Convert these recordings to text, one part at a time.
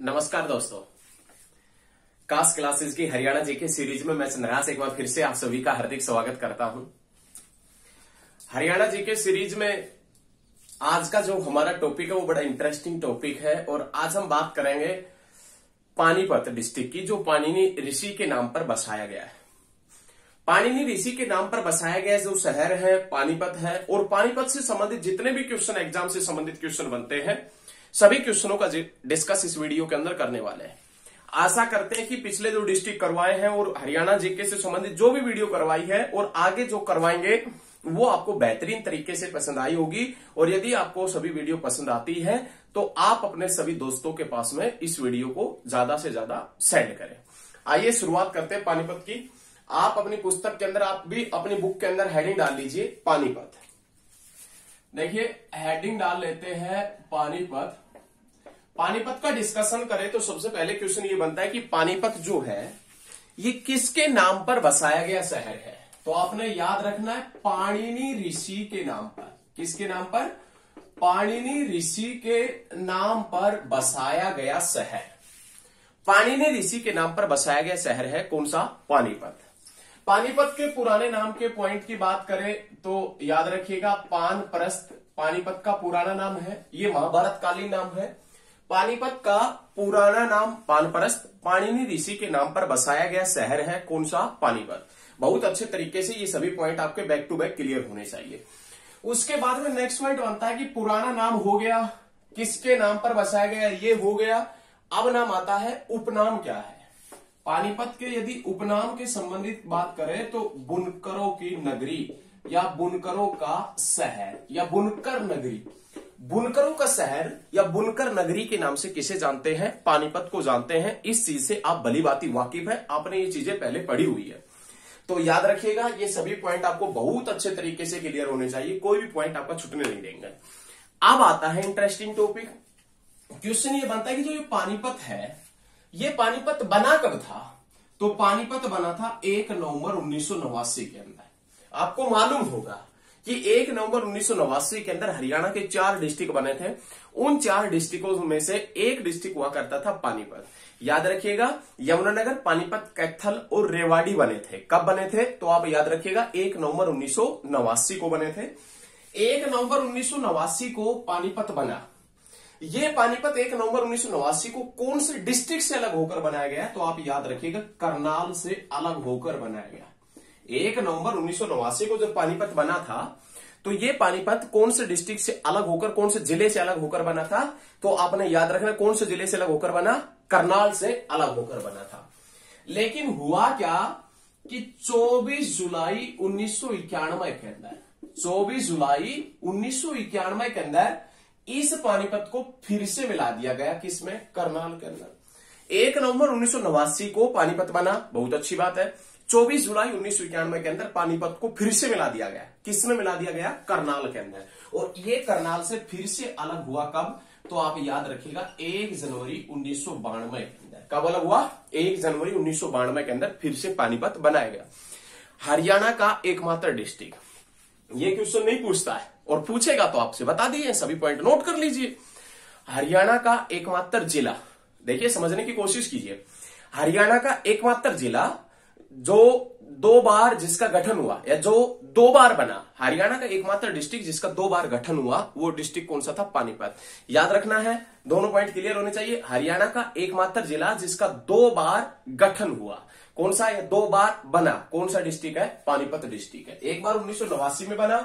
नमस्कार दोस्तों, cast classes की हरियाणा जीके सीरीज में मैं चंद्रहास एक बार फिर से आप सभी का हार्दिक स्वागत करता हूं। हरियाणा जीके सीरीज में आज का जो हमारा टॉपिक है वो बड़ा इंटरेस्टिंग टॉपिक है और आज हम बात करेंगे पानीपत डिस्ट्रिक्ट की, जो पाणिनि ऋषि के नाम पर बसाया गया है। पाणिनि ऋषि के नाम पर बसाया गया जो शहर है पानीपत है, और पानीपत से संबंधित जितने भी क्वेश्चन एग्जाम से संबंधित क्वेश्चन बनते हैं सभी क्वेश्चनों का डिस्कस इस वीडियो के अंदर करने वाले हैं। आशा करते हैं कि पिछले जो डिस्ट्रिक्ट करवाए हैं और हरियाणा जीके से संबंधित जो भी वीडियो करवाई है और आगे जो करवाएंगे वो आपको बेहतरीन तरीके से पसंद आई होगी। और यदि आपको सभी वीडियो पसंद आती है तो आप अपने सभी दोस्तों के पास में इस वीडियो को ज्यादा से ज्यादा सेंड करें। आइए शुरुआत करते हैं पानीपत की। आप अपनी पुस्तक के अंदर, आप भी अपनी बुक के अंदर हेडिंग डाल लीजिए पानीपत। देखिए हेडिंग डाल लेते हैं पानीपत। पानीपत का डिस्कशन करें तो सबसे पहले क्वेश्चन ये बनता है कि पानीपत जो है ये किसके नाम पर बसाया गया शहर है। तो आपने याद रखना है पाणिनि ऋषि के नाम पर। किसके नाम पर? पाणिनि ऋषि के नाम पर बसाया गया शहर। पाणिनि ऋषि के नाम पर बसाया गया शहर है कौन सा? पानीपत। पानीपत के पुराने नाम के पॉइंट की बात करें तो याद रखिएगा पानप्रस्थ पानीपत का पुराना नाम है, ये महाभारत कालीन नाम है। पानीपत का पुराना नाम पानप्रस्थ, पाणिनि ऋषि के नाम पर बसाया गया शहर है कौन सा? पानीपत। बहुत अच्छे तरीके से ये सभी पॉइंट आपके बैक टू बैक क्लियर होने चाहिए। उसके बाद में नेक्स्ट पॉइंट बनता है कि पुराना नाम हो गया, किसके नाम पर बसाया गया ये हो गया। अब नाम आता है उपनाम क्या है। पानीपत के यदि उपनाम के संबंधित बात करें तो बुनकरों की नगरी या बुनकरों का शहर या बुनकर नगरी। बुनकरों का शहर या बुनकर नगरी के नाम से किसे जानते हैं? पानीपत को जानते हैं। इस चीज से आप भलीभांति वाकिफ है, आपने ये चीजें पहले पढ़ी हुई है। तो याद रखिएगा ये सभी पॉइंट आपको बहुत अच्छे तरीके से क्लियर होने चाहिए, कोई भी पॉइंट आपका छूटने नहीं देंगे। अब आता है इंटरेस्टिंग टॉपिक। क्वेश्चन ये बनता है कि जो ये पानीपत है ये पानीपत बना कब था? तो पानीपत बना था 1 नवंबर 1989 के अंदर। आपको मालूम होगा कि 1 नवंबर 1989 के अंदर हरियाणा के 4 डिस्ट्रिक्ट बने थे। उन 4 डिस्ट्रिक्टों में से एक डिस्ट्रिक्ट हुआ करता था पानीपत। याद रखिएगा यमुनानगर, पानीपत, कैथल और रेवाड़ी बने थे। कब बने थे? तो आप याद रखिएगा 1 नवंबर 1989 को बने थे। 1 नवंबर 1989 को पानीपत बना। ये पानीपत 1 नवंबर 1989 को कौन से डिस्ट्रिक्ट से अलग होकर बनाया गया? तो आप याद रखिएगा करनाल से अलग होकर बनाया गया। 1 नवंबर 1989 को जब पानीपत बना था तो ये पानीपत कौन से डिस्ट्रिक्ट से अलग होकर, कौन से जिले से अलग होकर बना था? तो आपने याद रखना कौन से जिले से अलग होकर बना? करनाल से अलग होकर बना था। लेकिन हुआ क्या कि 24 जुलाई 1991 के अंदर 24 जुलाई 1991 के अंदर इस पानीपत को फिर से मिला दिया गया। किसमें? करनाल के अंदर। 1 नवंबर 1989 को पानीपत बना, बहुत अच्छी बात है। 24 जुलाई 1991 के अंदर पानीपत को फिर से मिला दिया गया। किसमें मिला दिया गया? करनाल के अंदर। और ये करनाल से फिर से अलग हुआ कब? तो आप याद रखिएगा 1 जनवरी 1992 के अंदर। कब अलग हुआ? 1 जनवरी 1992 के अंदर फिर से पानीपत बनाया गया। हरियाणा का एकमात्र डिस्ट्रिक्ट, ये क्वेश्चन नहीं पूछता है और पूछेगा तो आपसे बता दिए, सभी पॉइंट नोट कर लीजिए। हरियाणा का एकमात्र जिला, देखिए समझने की कोशिश कीजिए। हरियाणा का एकमात्र जिला जो 2 बार जिसका गठन हुआ या जो 2 बार बना, हरियाणा का एकमात्र डिस्ट्रिक्ट जिसका 2 बार गठन हुआ वो डिस्ट्रिक्ट कौन सा था? पानीपत। याद रखना है, दोनों पॉइंट क्लियर होने चाहिए। हरियाणा का एकमात्र जिला जिसका 2 बार गठन हुआ कौन सा? या 2 बार बना कौन सा डिस्ट्रिक्ट है? पानीपत डिस्ट्रिक्ट है। एक बार 1989 में बना,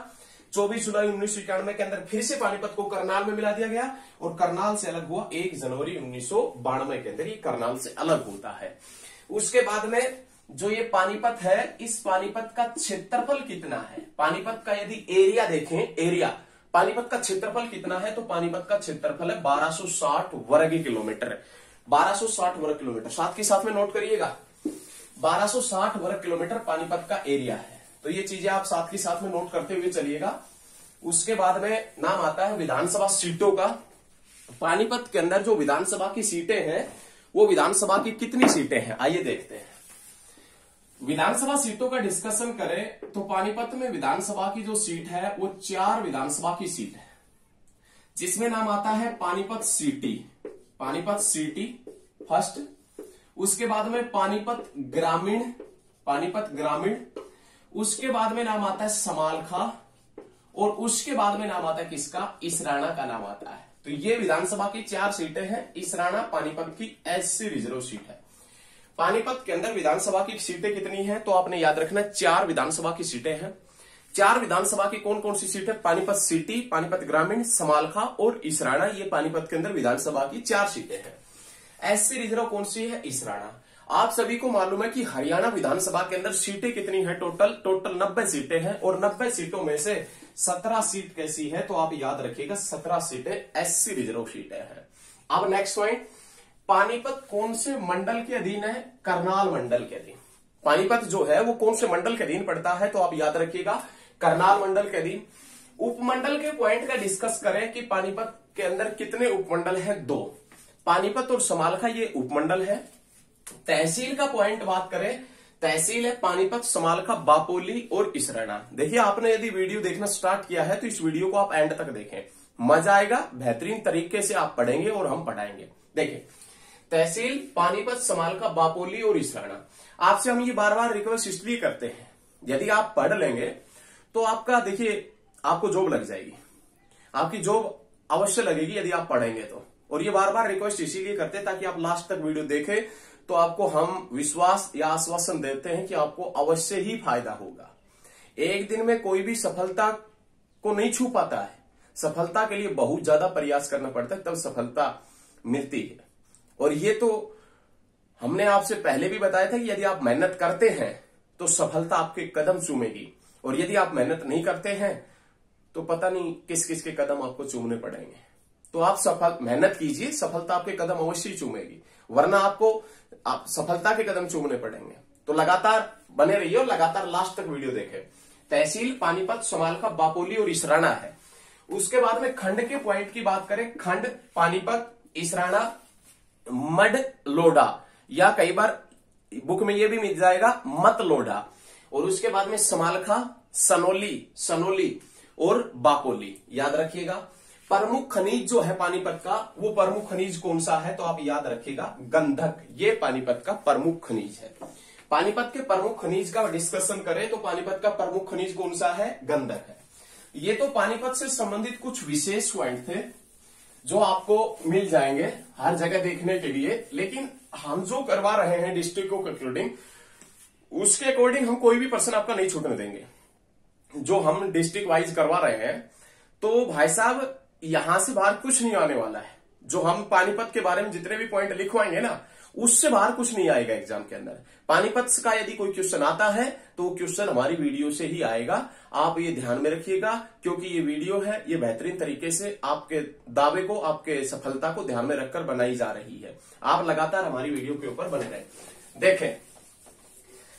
24 जुलाई 1991 के अंदर फिर से पानीपत को करनाल में मिला दिया गया और करनाल से अलग हुआ 1 जनवरी 1992 के अंदर। ये करनाल से अलग होता है। उसके बाद में जो ये पानीपत है, इस पानीपत का क्षेत्रफल कितना है? पानीपत का यदि एरिया देखें, एरिया पानीपत का क्षेत्रफल कितना है? तो पानीपत का क्षेत्रफल है 1260 वर्ग किलोमीटर। 1260 वर्ग किलोमीटर, साथ के साथ में नोट करिएगा 1260 वर्ग किलोमीटर पानीपत का एरिया है। तो ये चीजें आप साथ के साथ में नोट करते हुए चलिएगा। उसके बाद में नाम आता है विधानसभा सीटों का। पानीपत के अंदर जो विधानसभा की सीटें हैं वो विधानसभा की कितनी सीटें हैं आइए देखते हैं। विधानसभा सीटों का डिस्कशन करें तो पानीपत में विधानसभा की जो सीट है वो 4 विधानसभा की सीट है, जिसमें नाम आता है Panipat city. Panipat city, first, उसके बाद में पानीपत ग्रामीण, पानीपत ग्रामीण, उसके बाद में नाम आता है समालखा, और उसके बाद में नाम आता है किसका, इसराना का नाम आता है। तो ये विधानसभा की 4 सीटें हैं। इसराना पानीपत की एससी रिजर्व सीट है। पानीपत के अंदर विधानसभा की सीटें कितनी हैं, तो आपने याद रखना 4 विधानसभा की सीटें हैं। 4 विधानसभा की कौन कौन सी सीट है, पानीपत सिटी, पानीपत ग्रामीण, समालखा और इसराना, ये पानीपत के अंदर विधानसभा की 4 सीटें हैं। एससी रिजर्व कौन सी है, इसराना। आप सभी को मालूम है कि हरियाणा विधानसभा के अंदर सीटें कितनी है, टोटल 90 सीटें हैं, और 90 सीटों में से 17 सीट कैसी है, तो आप याद रखिएगा 17 सीटें एससी रिजर्व सीटें हैं। अब नेक्स्ट पॉइंट, पानीपत कौन से मंडल के अधीन है, करनाल मंडल के अधीन। पानीपत जो है वो कौन से मंडल के अधीन पड़ता है, तो आप याद रखिएगा करनाल मंडल के अधीन। उपमंडल के पॉइंट का डिस्कस करें कि पानीपत के अंदर कितने उपमंडल हैं, 2। पानीपत और समालखा ये उपमंडल है। तहसील का पॉइंट बात करें, तहसील है पानीपत, समालखा, बापोली और इसराना। देखिए आपने यदि वीडियो देखना स्टार्ट किया है तो इस वीडियो को आप एंड तक देखें, मजा आएगा, बेहतरीन तरीके से आप पढ़ेंगे और हम पढ़ाएंगे। देखिए तहसील पानीपत, समालखा, बापोली और इसराना। आपसे हम ये बार बार रिक्वेस्ट इसलिए करते हैं, यदि आप पढ़ लेंगे तो आपका देखिए आपको जॉब लग जाएगी, आपकी जॉब अवश्य लगेगी यदि आप पढ़ेंगे तो। और ये बार बार रिक्वेस्ट इसीलिए करते हैं ताकि आप लास्ट तक वीडियो देखें, तो आपको हम विश्वास या आश्वासन देते हैं कि आपको अवश्य ही फायदा होगा। एक दिन में कोई भी सफलता को नहीं छू पाता है, सफलता के लिए बहुत ज्यादा प्रयास करना पड़ता है, तब सफलता मिलती है। और ये तो हमने आपसे पहले भी बताया था कि यदि आप मेहनत करते हैं तो सफलता आपके कदम चूमेगी, और यदि आप मेहनत नहीं करते हैं तो पता नहीं किस किस के कदम आपको चूमने पड़ेंगे। तो आप मेहनत कीजिए, सफलता आपके कदम अवश्य चूमेगी, वरना आपको सफलता के कदम चूमने पड़ेंगे। तो लगातार बने रहिए और लगातार लास्ट तक वीडियो देखें। तहसील पानीपत, समालखा, बापोली और इसराना है। उसके बाद में खंड के पॉइंट की बात करें, खंड पानीपत, इसराना, मड लोडा, या कई बार बुक में ये भी मिल जाएगा मत लोडा। और उसके बाद में समालखा, सनोली और बापोली, याद रखिएगा। प्रमुख खनिज जो है पानीपत का, वो प्रमुख खनिज कौन सा है, तो आप याद रखिएगा गंधक, ये पानीपत का प्रमुख खनिज है। पानीपत के प्रमुख खनिज का डिस्कशन करें तो पानीपत का प्रमुख खनिज कौन सा है, गंधक है। ये तो पानीपत से संबंधित कुछ विशेष पॉइंट थे जो आपको मिल जाएंगे हर जगह देखने के लिए, लेकिन हम जो करवा रहे हैं डिस्ट्रिक्टों के अकॉर्डिंग, उसके अकॉर्डिंग हम कोई भी पर्सन आपका नहीं छूटने देंगे। जो हम डिस्ट्रिक्ट वाइज करवा रहे हैं तो भाई साहब यहां से बाहर कुछ नहीं आने वाला है। जो हम पानीपत के बारे में जितने भी पॉइंट लिखवाएंगे ना, उससे बाहर कुछ नहीं आएगा एग्जाम के अंदर। पानीपत का यदि कोई क्वेश्चन आता है तो वो क्वेश्चन हमारी वीडियो से ही आएगा, आप ये ध्यान में रखिएगा, क्योंकि ये वीडियो है, ये बेहतरीन तरीके से आपके दावे को, आपके सफलता को ध्यान में रखकर बनाई जा रही है। आप लगातार हमारी वीडियो के ऊपर बने रहें। देखें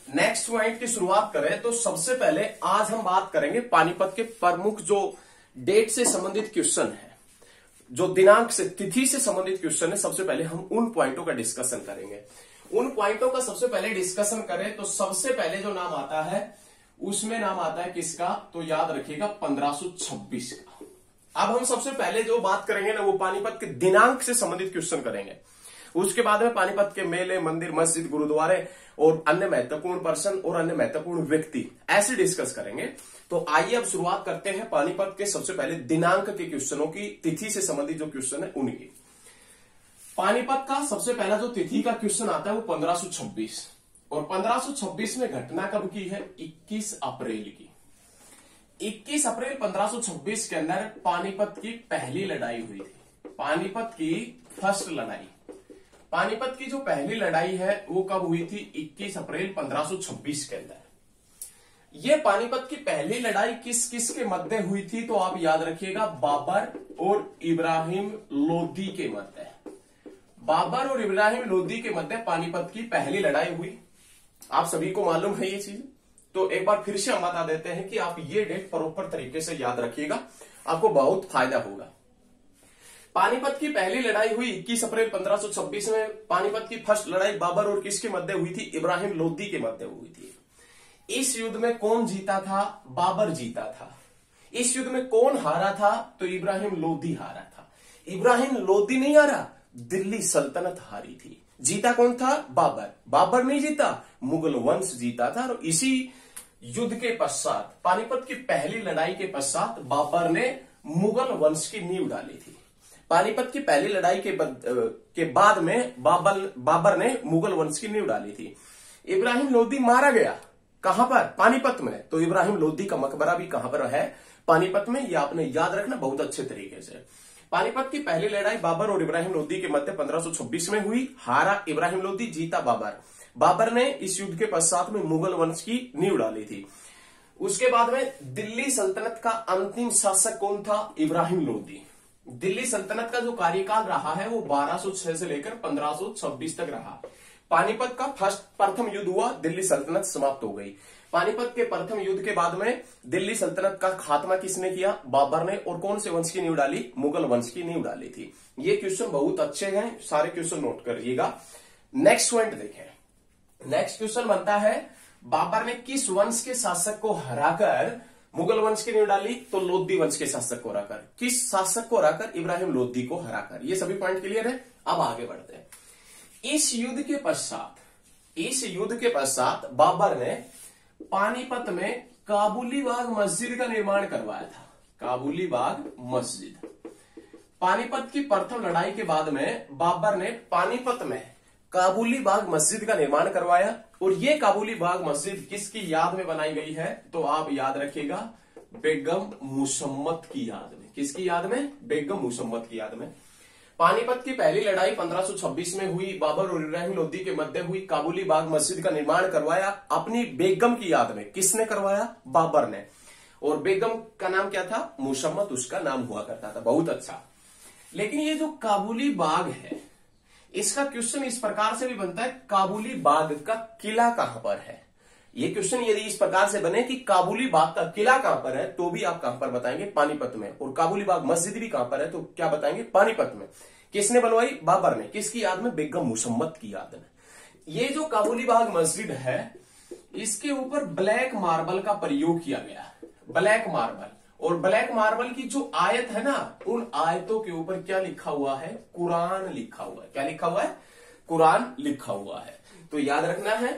नेक्स्ट पॉइंट की शुरुआत करें तो सबसे पहले आज हम बात करेंगे पानीपत के प्रमुख जो डेट से संबंधित क्वेश्चन है, जो दिनांक से, तिथि से संबंधित क्वेश्चन है। सबसे पहले हम उन पॉइंटों का डिस्कशन करेंगे। उन पॉइंटों का सबसे पहले डिस्कशन करें तो सबसे पहले जो नाम आता है उसमें नाम आता है किसका, तो याद रखिएगा 1526 का। अब हम सबसे पहले जो बात करेंगे ना, वो पानीपत के दिनांक से संबंधित क्वेश्चन करेंगे। उसके बाद में पानीपत के मेले, मंदिर, मस्जिद, गुरुद्वारे और अन्य महत्वपूर्ण पर्सन और अन्य महत्वपूर्ण व्यक्ति ऐसे डिस्कस करेंगे। तो आइए अब शुरुआत करते हैं पानीपत के सबसे पहले दिनांक के क्वेश्चनों की, तिथि से संबंधित जो क्वेश्चन है उनकी। पानीपत का सबसे पहला जो तिथि का क्वेश्चन आता है वो 1526, और 1526 में घटना कब की है, 21 अप्रैल की। 21 अप्रैल 1526 के अंदर पानीपत की पहली लड़ाई हुई थी। पानीपत की फर्स्ट लड़ाई, पानीपत की जो पहली लड़ाई है वो कब हुई थी, 21 अप्रैल 1526 के अंदर। ये पानीपत की पहली लड़ाई किस किस के मध्य हुई थी, तो आप याद रखिएगा बाबर और इब्राहिम लोदी के मध्य। बाबर और इब्राहिम लोदी के मध्य पानीपत की पहली लड़ाई हुई। आप सभी को मालूम है ये चीज, तो एक बार फिर से हम बता देते हैं कि आप ये डेट प्रॉपर तरीके से याद रखिएगा, आपको बहुत फायदा होगा। पानीपत की पहली लड़ाई हुई 21 अप्रैल 1526 में। पानीपत की फर्स्ट लड़ाई बाबर और किसके मध्य हुई थी, इब्राहिम लोदी के मध्य हुई थी। इस युद्ध में कौन जीता था, बाबर जीता था। इस युद्ध में कौन हारा था, तो इब्राहिम लोदी हारा था। इब्राहिम लोदी नहीं हारा, दिल्ली सल्तनत हारी थी। जीता कौन था? बाबर। बाबर नहीं जीता, मुगल वंश जीता था। और इसी युद्ध के पश्चात, पानीपत की पहली लड़ाई के पश्चात बाबर ने मुगल वंश की नींव डाली थी। पानीपत की पहली लड़ाई के बाद में बाबर ने मुगल वंश की नींव डाली थी। इब्राहिम लोदी मारा गया कहां पर? पानीपत में। तो इब्राहिम लोदी का मकबरा भी कहां पर है? पानीपत में। यह आपने याद रखना बहुत अच्छे तरीके से। पानीपत की पहली लड़ाई बाबर और इब्राहिम लोदी के मध्य 1526 में हुई। हारा इब्राहिम लोदी, जीता बाबर। बाबर ने इस युद्ध के पश्चात में मुगल वंश की नींव डाली थी। उसके बाद में दिल्ली सल्तनत का अंतिम शासक कौन था? इब्राहिम लोदी। दिल्ली सल्तनत का जो कार्यकाल रहा है वो 1206 से लेकर 1526 तक रहा। पानीपत का प्रथम युद्ध हुआ, दिल्ली सल्तनत समाप्त हो गई। पानीपत के प्रथम युद्ध के बाद में दिल्ली सल्तनत का खात्मा किसने किया? बाबर ने। और कौन से वंश की नींव डाली? मुगल वंश की नींव डाली थी। ये क्वेश्चन बहुत अच्छे हैं, सारे क्वेश्चन नोट करिएगा। नेक्स्ट पॉइंट देखें। नेक्स्ट क्वेश्चन बनता है, बाबर ने किस वंश के शासक को हराकर मुगल वंश की नींव डाली? तो लोदी वंश के शासक को हराकर। किस शासक को हराकर? इब्राहिम लोदी को हराकर। ये सभी पॉइंट क्लियर है। अब आगे बढ़ते हैं। इस युद्ध के पश्चात बाबर ने पानीपत में काबुली बाग मस्जिद का निर्माण करवाया था। काबुली बाग मस्जिद। पानीपत की प्रथम लड़ाई के बाद में बाबर ने पानीपत में काबुली बाग मस्जिद का निर्माण करवाया। और ये काबुली बाग मस्जिद किसकी याद में बनाई गई है? तो आप याद रखिएगा, बेगम मुसम्मत की याद में। किसकी याद में? बेगम मुसम्मत की याद में। पानीपत की पहली लड़ाई 1526 में हुई। बाबर और इब्राहिम लोदी के मध्य हुई। काबुली बाग मस्जिद का निर्माण करवाया अपनी बेगम की याद में। किसने करवाया? बाबर ने। और बेगम का नाम क्या था? मुसम्मत उसका नाम हुआ करता था। बहुत अच्छा। लेकिन ये जो काबुली बाग है, इसका क्वेश्चन इस प्रकार से भी बनता है, काबुली बाग का किला कहां पर है? ये क्वेश्चन यदि इस प्रकार से बने कि काबुली बाग का किला कहां पर है, तो भी आप कहां पर बताएंगे? पानीपत में। और काबुली बाग मस्जिद भी कहां पर है, तो क्या बताएंगे? पानीपत में। किसने बनवाई? बाबर ने। किसकी याद में? बेगम मुसम्मत की याद में। ये जो काबुली बाग मस्जिद है, इसके ऊपर ब्लैक मार्बल का प्रयोग किया गया। Black marble. और ब्लैक मार्बल की जो आयत है ना, उन आयतों के ऊपर क्या लिखा हुआ है? कुरान लिखा हुआ है। क्या लिखा हुआ है? कुरान लिखा हुआ है। तो याद रखना है,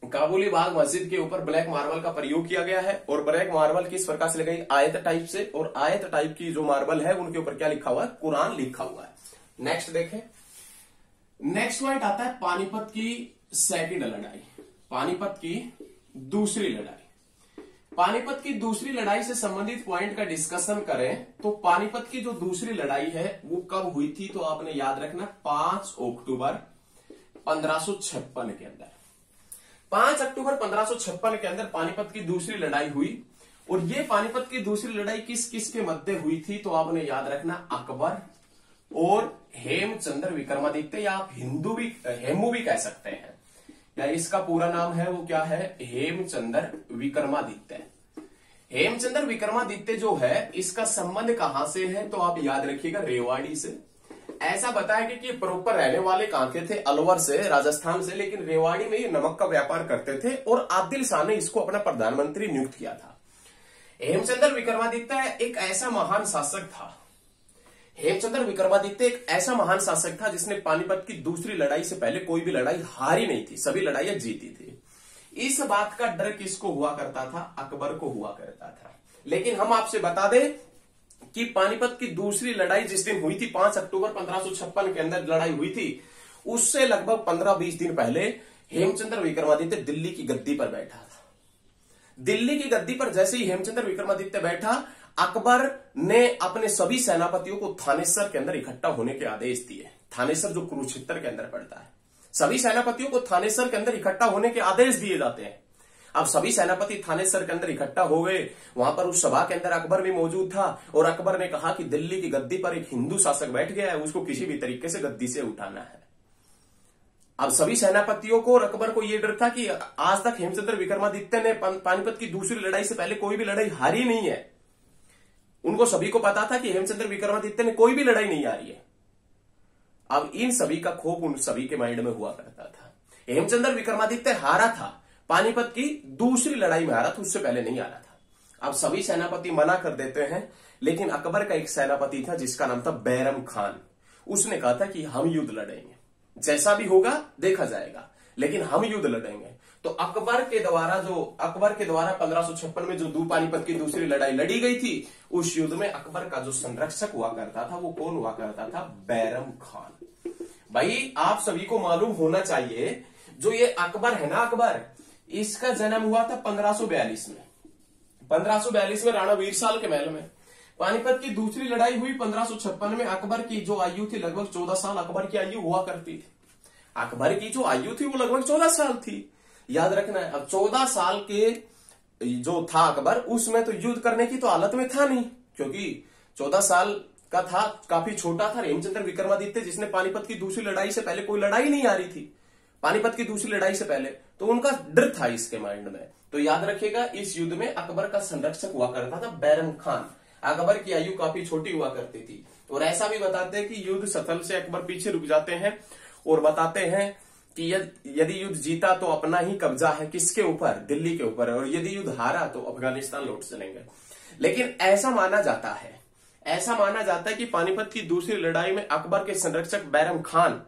काबुली बाग मस्जिद के ऊपर ब्लैक मार्बल का प्रयोग किया गया है। और ब्लैक मार्बल किस प्रकार से लगाई? आयत टाइप से। और आयत टाइप की जो मार्बल है, उनके ऊपर क्या लिखा हुआ है? कुरान लिखा हुआ है। नेक्स्ट देखें। नेक्स्ट पॉइंट आता है पानीपत की सेकंड लड़ाई। पानीपत की दूसरी लड़ाई। पानीपत की दूसरी लड़ाई से संबंधित पॉइंट का डिस्कशन करें तो पानीपत की जो दूसरी लड़ाई है वो कब हुई थी? तो आपने याद रखना 5 अक्टूबर 1556 के अंदर। 5 अक्टूबर 1556 के अंदर पानीपत की दूसरी लड़ाई हुई। और ये पानीपत की दूसरी लड़ाई किस किस के मध्य हुई थी? तो आपने याद रखना, अकबर और हेमचंद्र विक्रमादित्य, या आप हेमू भी कह सकते हैं, या इसका पूरा नाम है वो क्या है? हेमचंद्र विक्रमादित्य। हेमचंद्र विक्रमादित्य जो है, इसका संबंध कहां से है? तो आप याद रखिएगा, रेवाड़ी से। ऐसा बताया कि ये प्रॉपर रहने वाले कहां के थे? अलवर से, राजस्थान से। लेकिन रेवाड़ी में ये नमक का व्यापार करते थे और आदिल शाह ने इसको अपना प्रधानमंत्री नियुक्त किया था। हेमचंद्र विक्रमादित्य एक ऐसा महान शासक था। हेमचंद्र विक्रमादित्य एक ऐसा महान शासक था जिसने पानीपत की दूसरी लड़ाई से पहले कोई भी लड़ाई हारी नहीं थी, सभी लड़ाइयां जीती थी। इस बात का डर किसको हुआ करता था? अकबर को हुआ करता था। लेकिन हम आपसे बता दें कि पानीपत की दूसरी लड़ाई जिस दिन हुई थी, 5 अक्टूबर 1556 के अंदर लड़ाई हुई थी, उससे लगभग 15-20 दिन पहले हेमचंद्र विक्रमादित्य दिल्ली की गद्दी पर बैठा था। दिल्ली की गद्दी पर जैसे ही हेमचंद्र विक्रमादित्य बैठा, अकबर ने अपने सभी सेनापतियों को थानेसर के अंदर इकट्ठा होने के आदेश दिए। थानेसर जो कुरुक्षेत्र के अंदर पड़ता है, सभी सेनापतियों को थानेसर के अंदर इकट्ठा होने के आदेश दिए जाते हैं। अब सभी सेनापति थानेसर के अंदर इकट्ठा हो गए। वहां पर उस सभा के अंदर अकबर भी मौजूद था। और अकबर ने कहा कि दिल्ली की गद्दी पर एक हिंदू शासक बैठ गया है, उसको किसी भी तरीके से गद्दी से उठाना है। अब सभी सेनापतियों को और अकबर को यह डर था कि आज तक हेमचंद्र विक्रमादित्य ने पानीपत की दूसरी लड़ाई से पहले कोई भी लड़ाई हारी नहीं है। उनको सभी को पता था कि हेमचंद्र विक्रमादित्य ने कोई भी लड़ाई नहीं हारी है। अब इन सभी का खौफ उन सभी के माइंड में हुआ करता था। हेमचंद्र विक्रमादित्य हारा था, पानीपत की दूसरी लड़ाई में हारा था, उससे पहले नहीं हारा था। अब सभी सेनापति मना कर देते हैं, लेकिन अकबर का एक सेनापति था जिसका नाम था बैरम खान। उसने कहा था कि हम युद्ध लड़ेंगे, जैसा भी होगा देखा जाएगा, लेकिन हम युद्ध लड़ेंगे। तो अकबर के द्वारा 1556 में जो पानीपत की दूसरी लड़ाई लड़ी गई थी, उस युद्ध में अकबर का जो संरक्षक हुआ करता था वो कौन हुआ करता था? बैरम खान। भाई आप सभी को मालूम होना चाहिए, जो ये अकबर है ना, अकबर, इसका जन्म हुआ था 1542 में। 1542 में राणा वीरसाल के महल में। पानीपत की दूसरी लड़ाई हुई 1556 में। अकबर की जो आयु थी लगभग 14 साल अकबर की आयु हुआ करती थी। अकबर की जो आयु थी वो लगभग 14 साल थी, याद रखना है। अब 14 साल के जो था अकबर, उसमें तो युद्ध करने की तो हालत में था नहीं, क्योंकि 14 साल का था, काफी छोटा था। हेमचंद्र विक्रमादित्य, जिसने पानीपत की दूसरी लड़ाई से पहले कोई लड़ाई नहीं आ रही थी, पानीपत की दूसरी लड़ाई से पहले, तो उनका डर था इसके माइंड में। तो याद रखिएगा, इस युद्ध में अकबर का संरक्षक हुआ करता था बैरम खान। अकबर की आयु काफी छोटी हुआ करती थी। और ऐसा भी बताते हैं कि युद्ध स्थल से अकबर पीछे रुक जाते हैं और बताते हैं कि यदि युद्ध जीता तो अपना ही कब्जा है, किसके ऊपर? दिल्ली के ऊपर, और यदि युद्ध हारा तो अफगानिस्तान लौट चलेंगे। लेकिन ऐसा माना जाता है कि पानीपत की दूसरी लड़ाई में अकबर के संरक्षक बैरम खान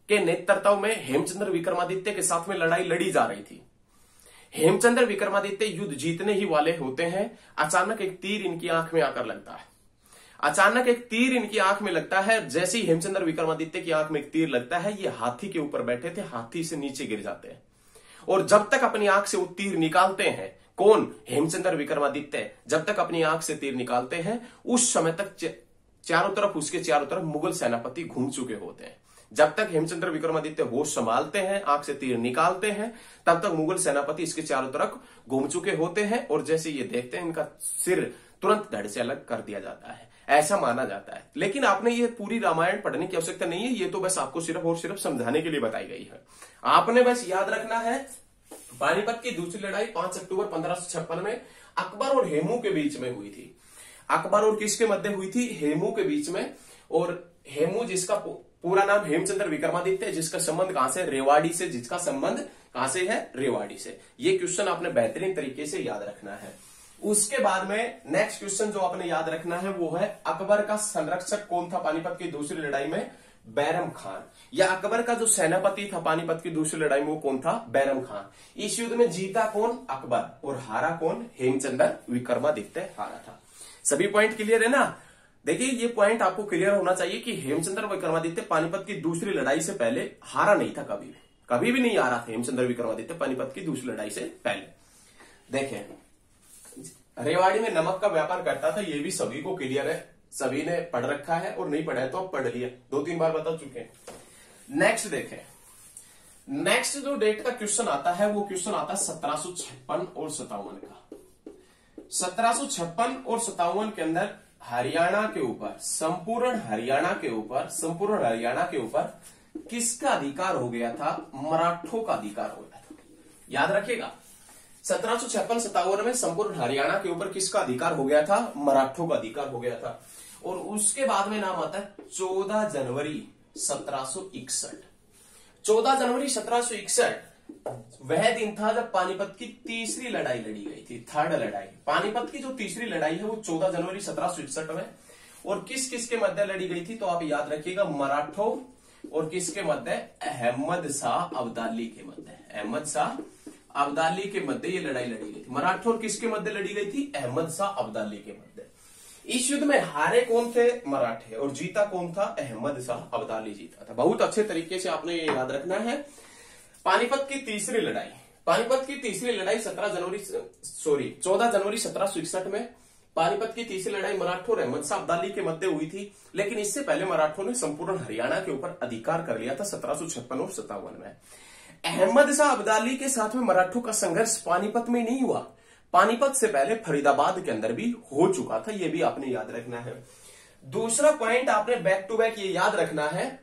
के नेतृत्व में हेमचंद्र विक्रमादित्य के साथ में लड़ाई लड़ी जा रही थी। हेमचंद्र विक्रमादित्य युद्ध जीतने ही वाले होते हैं। अचानक एक तीर इनकी आंख में आकर लगता है। अचानक एक तीर इनकी आंख में लगता है। जैसे ही हेमचंद्र विक्रमादित्य की आंख में एक तीर लगता है, ये हाथी के ऊपर बैठे थे, हाथी से नीचे गिर जाते हैं। और जब तक अपनी आंख से वो तीर निकालते हैं, कौन? हेमचंद्र विक्रमादित्य। जब तक अपनी आंख से तीर निकालते हैं, उस समय तक उसके चारों तरफ मुगल सेनापति घूम चुके होते हैं। जब तक हेमचंद्र विक्रमादित्य होश संभालते हैं, आंख से तीर निकालते हैं, तब तक मुगल सेनापति इसके चारों तरफ घूम चुके होते हैं। और जैसे ये देखते हैं, इनका सिर तुरंत धड़ से अलग कर दिया जाता है, ऐसा माना जाता है। लेकिन आपने ये पूरी रामायण पढ़ने की आवश्यकता नहीं है, ये तो बस आपको सिर्फ और सिर्फ समझाने के लिए बताई गई है। आपने बस याद रखना है, पानीपत की दूसरी लड़ाई 5 अक्टूबर 1556 में अकबर और हेमू के बीच में हुई थी। अकबर और किसके मध्य हुई थी? हेमू के बीच में। और हेमू, जिसका पूरा नाम हेमचंद्र विक्रमादित्य, जिसका संबंध कहां से? रेवाड़ी से। जिसका संबंध कहां से है? रेवाड़ी से। ये क्वेश्चन आपने बेहतरीन तरीके से याद रखना है। उसके बाद में नेक्स्ट क्वेश्चन जो आपने याद रखना है वो है, अकबर का संरक्षक कौन था पानीपत की दूसरी लड़ाई में? बैरम खान। या अकबर का जो सेनापति था पानीपत की दूसरी लड़ाई में, वो कौन था? बैरम खान। इस युद्ध में जीता कौन? अकबर। और हारा कौन? हेमचंद्र विक्रमादित्य हारा था। सभी पॉइंट क्लियर है ना? देखिए, ये पॉइंट आपको क्लियर होना चाहिए कि हेमचंद्र विक्रमादित्य पानीपत की दूसरी लड़ाई से पहले हारा नहीं था, कभी भी नहीं हारा था हेमचंद्र विक्रमादित्य पानीपत की दूसरी लड़ाई से पहले। देखें, रेवाड़ी में नमक का व्यापार करता था, ये भी सभी को क्लियर है, सभी ने पढ़ रखा है, और नहीं पढ़ा है तो अब पढ़ लिया, 2-3 बार बता चुके हैं। नेक्स्ट देखें, नेक्स्ट जो डेट का क्वेश्चन आता है वो क्वेश्चन आता है 1756 और 57 का। 1756 और 57 के अंदर हरियाणा के ऊपर, संपूर्ण हरियाणा के ऊपर किसका अधिकार हो गया था? मराठों का अधिकार हो गया था। याद रखिएगा, 1756-57 में संपूर्ण हरियाणा के ऊपर किसका अधिकार हो गया था? मराठों का अधिकार हो गया था। और उसके बाद में नाम आता है 14 जनवरी 1761। 14 जनवरी 1761 वह दिन था जब पानीपत की तीसरी लड़ाई लड़ी गई थी, थर्ड लड़ाई। पानीपत की जो तीसरी लड़ाई है वो 14 जनवरी 1761 में। और किस किस के मध्य लड़ी गई थी? तो आप याद रखिएगा, मराठों और किसके मध्य? अहमद शाह अब्दाली के मध्य। अहमद शाह अब्दाली के मध्य ये लड़ाई लड़ी गई थी। मराठों और किसके मध्य लड़ी गई थी? अहमद शाह अब्दाली के मध्य। इस युद्ध में हारे कौन थे? मराठे। और जीता कौन था? अहमद शाह अब्दाली जीता था। बहुत अच्छे तरीके से आपने ये याद रखना है। पानीपत की तीसरी लड़ाई, 14 जनवरी 1761 में पानीपत की तीसरी लड़ाई मराठों और अहमद शाह अब्दाली के मध्य हुई थी। लेकिन इससे पहले मराठों ने संपूर्ण हरियाणा के ऊपर अधिकार कर लिया था 1756 और 57 में। अहमद शाह अब्दाली के साथ में मराठों का संघर्ष पानीपत में नहीं हुआ, पानीपत से पहले फरीदाबाद के अंदर भी हो चुका था। यह भी आपने याद रखना है। दूसरा पॉइंट आपने बैक टू बैक ये याद रखना है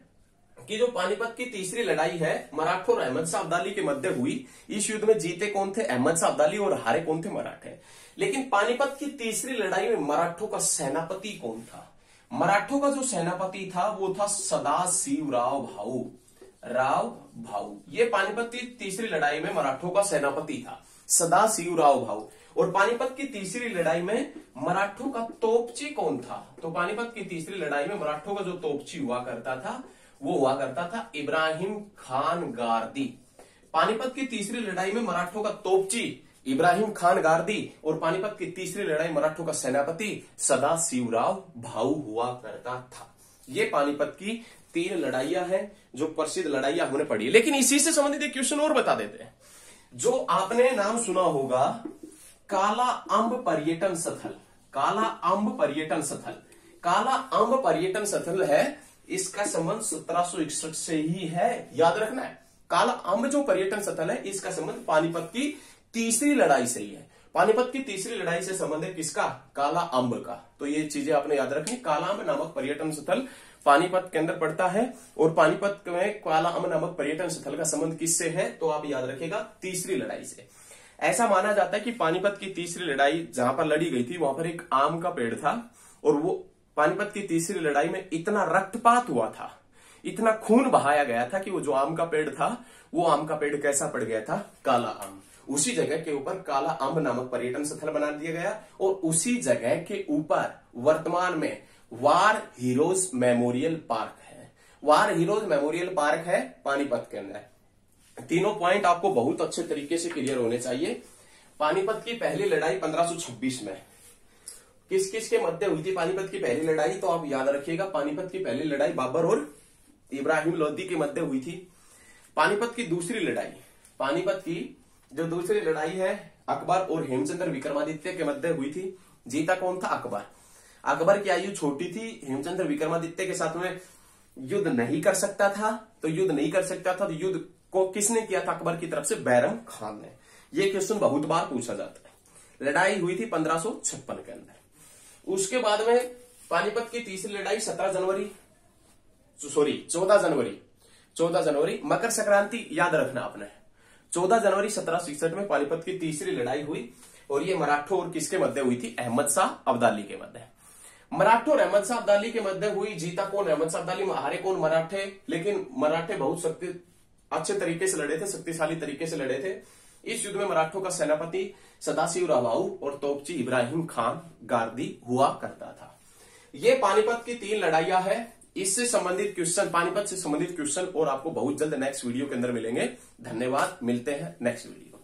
कि जो पानीपत की तीसरी लड़ाई है मराठों और अहमद शाह अब्दाली के मध्य हुई। इस युद्ध में जीते कौन थे? अहमद शाह अब्दाली। और हारे कौन थे? मराठे। लेकिन पानीपत की तीसरी लड़ाई में मराठों का सेनापति कौन था? मराठों का जो सेनापति था वो था सदाशिव राव भाऊ। ये पानीपत की तीसरी लड़ाई में मराठों का सेनापति था। सदाशिवराव भाऊ। और पानीपत की तीसरी लड़ाई में मराठों का तोपची कौन था? तो पानीपत की तीसरी लड़ाई में मराठों का जो तोपची हुआ करता था वो हुआ करता था इब्राहिम खान गारदी। पानीपत की तीसरी लड़ाई में मराठों का तोपची इब्राहिम खान गारदी और पानीपत की तीसरी लड़ाई मराठों का सेनापति सदाशिवराव भाऊ हुआ करता था। ये पानीपत की 3 लड़ाइयां हैं जो प्रसिद्ध लड़ाइयां हमने पढ़ी। लेकिन इसी से संबंधित एक क्वेश्चन और बता देते हैं। जो आपने नाम सुना होगा काला अंब पर्यटन स्थल, काला अंब पर्यटन स्थल, काला अंब पर्यटन स्थल है, इसका संबंध 1761 से ही है, याद रखना है। काला अंब जो पर्यटन स्थल है इसका संबंध पानीपत की तीसरी लड़ाई से ही है। पानीपत की तीसरी लड़ाई से संबंध है किसका? काला अंब का। तो ये चीजें आपने याद रखनी। काला अंब नामक पर्यटन स्थल पानीपत के अंदर पड़ता है और पानीपत में काला अंब नामक पर्यटन स्थल का संबंध किससे है? तो आप याद रखेगा तीसरी लड़ाई से। ऐसा माना जाता है कि पानीपत की तीसरी लड़ाई जहां पर लड़ी गई थी वहां पर एक आम का पेड़ था और वो पानीपत की तीसरी लड़ाई में इतना रक्तपात हुआ था, इतना खून बहाया गया था कि वो जो आम का पेड़ था वो आम का पेड़ कैसा पड़ गया था? काला आम। उसी जगह के ऊपर काला अंब नामक पर्यटन स्थल बना दिया गया और उसी जगह के ऊपर वर्तमान में वार हीरोज मेमोरियल पार्क है। वार हीरोज मेमोरियल पार्क है पानीपत के अंदर। तीनों पॉइंट आपको बहुत अच्छे तरीके से क्लियर होने चाहिए। पानीपत की पहली लड़ाई 1526 में किस किस के मध्य हुई थी? पानीपत की पहली लड़ाई तो आप याद रखिएगा, पानीपत की पहली लड़ाई बाबर और इब्राहिम लोदी के मध्य हुई थी। पानीपत की दूसरी लड़ाई, पानीपत की जो दूसरी लड़ाई है अकबर और हेमचंद्र विक्रमादित्य के मध्य हुई थी। जीता कौन था? अकबर। अकबर की आयु छोटी थी, हेमचंद्र विक्रमादित्य के साथ में युद्ध नहीं कर सकता था, तो युद्ध को किसने किया था? अकबर की तरफ से बैरम खान ने। यह क्वेश्चन बहुत बार पूछा जाता है। लड़ाई हुई थी 1556 के अंदर। उसके बाद में पानीपत की तीसरी लड़ाई 14 जनवरी मकर संक्रांति याद रखना आपने। 14 जनवरी 1761 में पानीपत की तीसरी लड़ाई हुई और ये मराठों और किसके मध्य हुई थी? अहमद शाह अब्दाली के मध्य। मराठों और अहमद शाह अब्दाली के मध्य हुई। जीता कौन? अहमद शाह अब्दाली। हारे कौन? मराठे। लेकिन मराठे बहुत अच्छे तरीके से लड़े थे, शक्तिशाली तरीके से लड़े थे। इस युद्ध में मराठों का सेनापति सदाशिवराव भाऊ और तोपची इब्राहिम खान गारदी हुआ करता था। ये पानीपत की 3 लड़ाइयां हैं। इससे संबंधित क्वेश्चन, पानीपत से संबंधित क्वेश्चन और आपको बहुत जल्द नेक्स्ट वीडियो के अंदर मिलेंगे। धन्यवाद, मिलते हैं नेक्स्ट वीडियो।